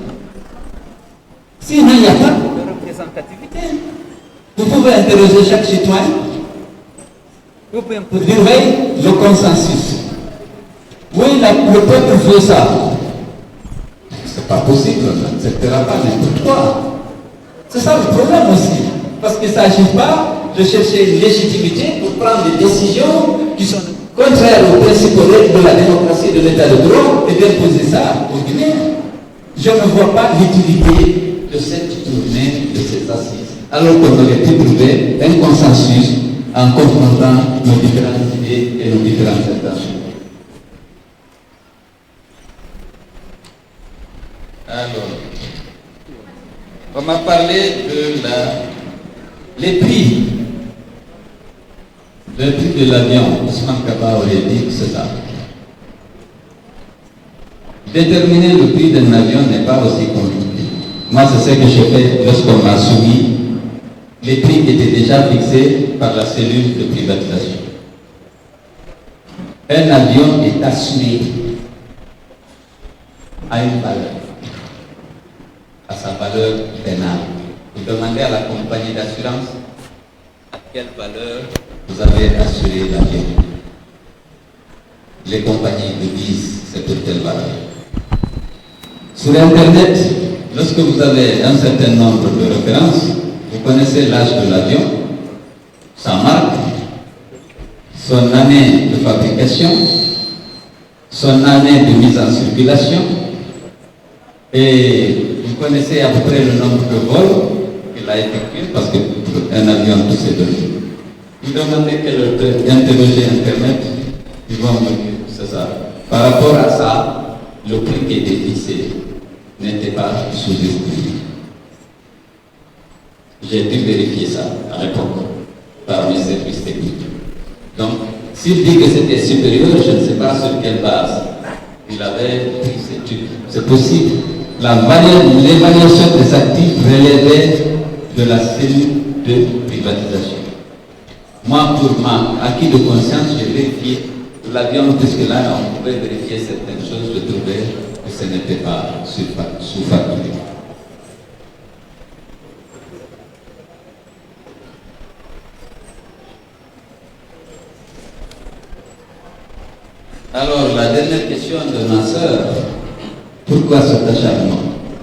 Sinon, il n'y a pas de représentativité. Vous pouvez interroger chaque citoyen. Vous pouvez dire, oui, le consensus. Oui, le peuple veut ça. C'est pas possible, on n'acceptera pas n'importe quoi. C'est ça le problème aussi. Parce qu'il ne s'agit pas de chercher une légitimité pour prendre des décisions qui sont contraires aux principes de la démocratie et de l'état de droit et d'imposer ça aux Guinéens. Je ne vois pas l'utilité de cette tournée, de ces assises, alors qu'on aurait pu trouver un consensus en confrontant nos différentes idées et nos différentes intentions. Alors, on m'a parlé de les prix. Le prix de l'avion, Ousmane Kaba aurait dit que c'est ça. Déterminer le prix d'un avion n'est pas aussi compliqué. Moi, c'est ce que j'ai fait lorsqu'on m'a soumis. Les prix étaient déjà fixés par la cellule de privatisation. Un avion est assuré à une valeur, à sa valeur pénale. Vous demandez à la compagnie d'assurance à quelle valeur vous avez assuré l'avion. les compagnies de disent c'est pour telle valeur. Sur Internet, lorsque vous avez un certain nombre de références, vous connaissez l'âge de l'avion, sa marque, son année de fabrication, son année de mise en circulation, et vous connaissez à peu près le nombre de vols qu'il a effectué, parce qu'un avion, tout s'est donné. Vous demandez interroger Internet, ils vont me dire, c'est ça. Par rapport à ça, le prix qui était fixé n'était pas sous-estimé. J'ai dû vérifier ça à l'époque par mes services techniques. Donc, s'il dit que c'était supérieur, je ne sais pas sur quelle base il avait pris cette étude. C'est possible. L'évaluation des actifs relevait de la cellule de privatisation. Moi, pour ma acquis de conscience, j'ai vérifié l'avion, puisque là, on pouvait vérifier certaines choses, je trouvais que ce n'était pas sous-facturé. Alors, la dernière question de ma sœur, pourquoi cet acharnement?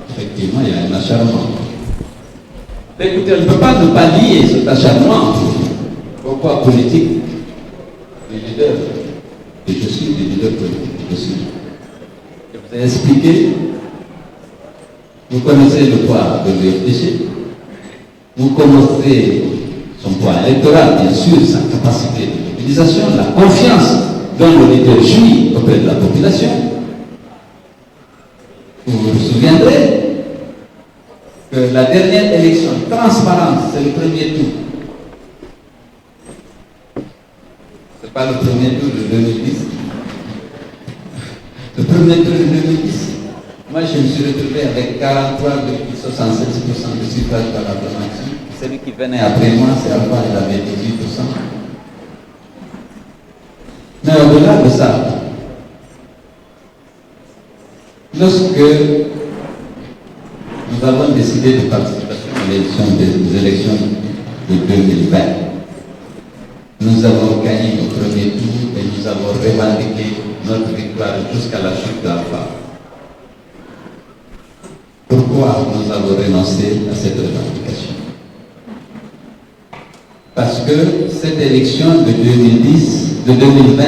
Effectivement, il y a un acharnement. Écoutez, on ne peut pas ne pas lier cet acharnement au poids politique du leader. Et je suis le leader politique, je suis. Je vous ai expliqué, vous connaissez le poids de l'UFDG, vous connaissez son poids électoral, bien sûr, sa capacité de mobilisation, la confiance dont le leader jouit auprès de la population. Vous vous souviendrez que la dernière élection transparente, c'est le premier tour. Ce n'est pas le premier tour de 2010. Le premier tour de 2010, moi je me suis retrouvé avec 43,76% de suffrage par acclamation. Celui qui venait après moi, c'est Alpha, il avait 18%. Mais au-delà de ça, lorsque nous avons décidé de participer à l'élection des élections de 2020, nous avons gagné au premier tour et nous avons revendiqué notre victoire jusqu'à la chute d'Alpha. Pourquoi nous avons renoncé à cette revendication? Parce que cette élection de 2020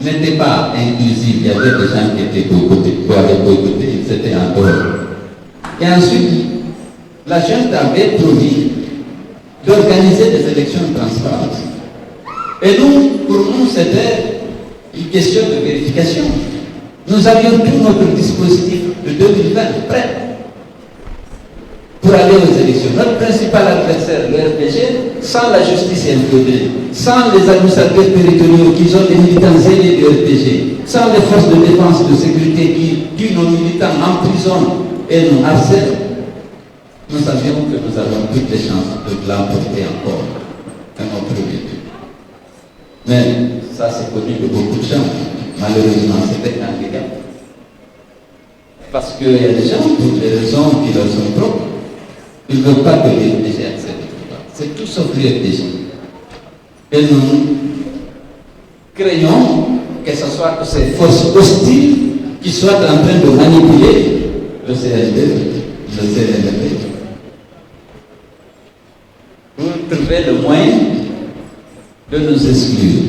n'était pas inclusive. Il y avait des gens qui étaient boycottés, ils étaient en dehors. Et ensuite, la junte avait promis d'organiser des élections transparentes. Et nous, pour nous, c'était une question de vérification. Nous avions tout notre dispositif de 2020 prêt pour aller aux élections. Notre principal adversaire, le RPG, sans la justice inféodée, sans les administrateurs territoriaux qui sont des militants zélés du RPG, sans les forces de défense et de sécurité qui tuent nos militants, emprisonnent et nous harcèlent, nous savions que nous avons toutes les chances de l'emporter encore à notre premier tour. Mais ça, c'est connu de beaucoup de gens. Malheureusement, c'était un handicap. Parce qu'il y a des gens, pour des raisons qui leur sont propres, ils ne veulent pas que l'UFDG accède au pouvoir. C'est tout sauf l'UFDG. Et nous craignons que ce soit que ces forces hostiles qui soient en train de manipuler le CND, le CNDP, pour trouver le moyen de nous exclure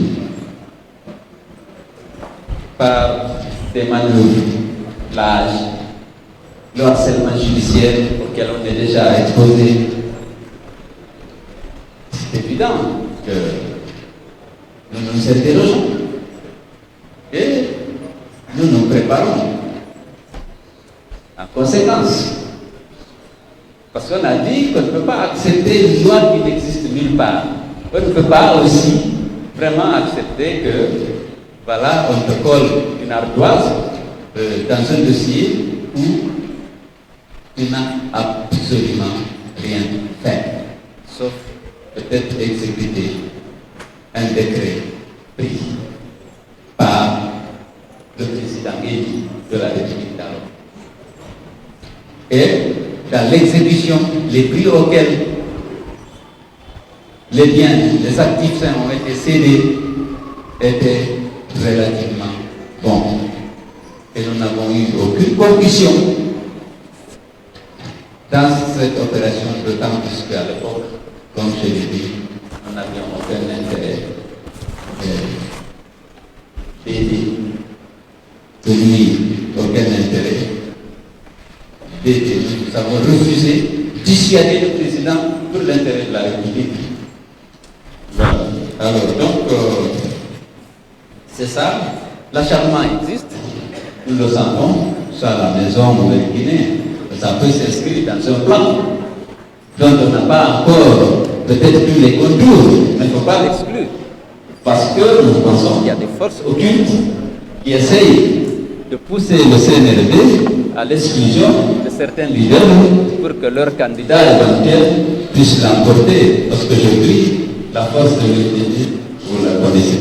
par des manœuvres, l'âge, le harcèlement judiciaire auquel on est déjà exposé. C'est évident que nous nous interrogeons et nous nous préparons en conséquence. Parce qu'on a dit qu'on ne peut pas accepter une loi qui n'existe nulle part. On ne peut pas aussi vraiment accepter que, voilà, on te colle une ardoise dans un dossier où tu n'as absolument rien fait, sauf peut-être exécuter un décret pris par le président élu de la République d'alors. Et dans l'exécution, les prix auxquels les biens, les actifs ont été cédés étaient relativement bon. Et nous n'avons eu aucune conclusion dans cette opération, d'autant plus qu'à l'époque, comme je l'ai dit, nous n'avions aucun intérêt d'aider, de lui, aucun intérêt d'aider. Nous avons refusé dissuader le président pour l'intérêt de la République. Voilà. Alors, donc, c'est ça. L'acharnement existe. Nous le sentons, soit à la maison ou à Guinée. Ça peut s'inscrire dans un plan dont on n'a pas encore peut-être plus les contours, mais il ne faut pas l'exclure. Parce que nous pensons qu'il y a des forces occultes qui essayent de pousser le CNRD à l'exclusion de certains leaders pour que leur candidat éventuel puisse l'emporter. Parce que je dis, la force de l'unité, vous la connaissez.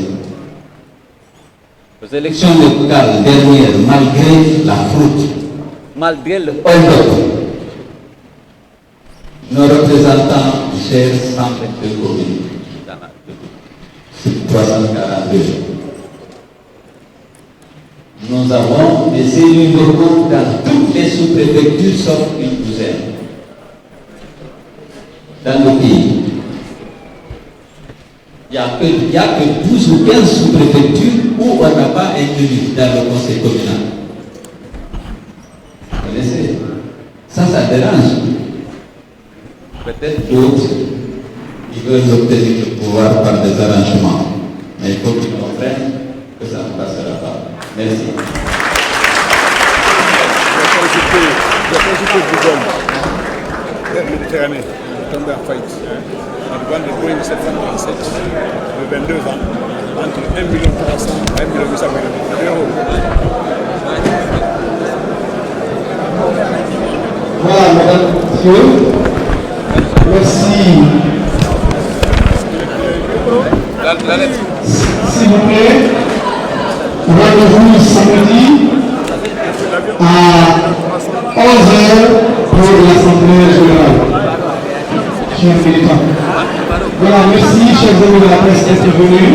Aux élections locales dernières, malgré la fraude, malgré le hold-up, nos représentants gèrent 122 communes dans la République, sur 342. Nous avons des élus locaux dans toutes les sous-préfectures sauf une douzaine dans le pays. Il n'y a que 12 ou 15 sous-préfectures où on n'a pas un élu dans le conseil communal. Vous connaissez? Ça dérange. Peut-être d'autres qui veulent obtenir le pouvoir par des arrangements. Mais il faut qu'ils comprennent que ça ne passera pas. Merci. La principale du Golfe, la Méditerranée, est tombée en faillite. On demande de Boeing 737 de 22 ans entre 1,3 million et 1,8 million d'euros. Voilà, mesdames et messieurs. Merci. S'il vous plaît, rendez-vous samedi à 11h pour l'Assemblée générale. Chers militants. Voilà, merci, chers amis de la presse, d'être venus.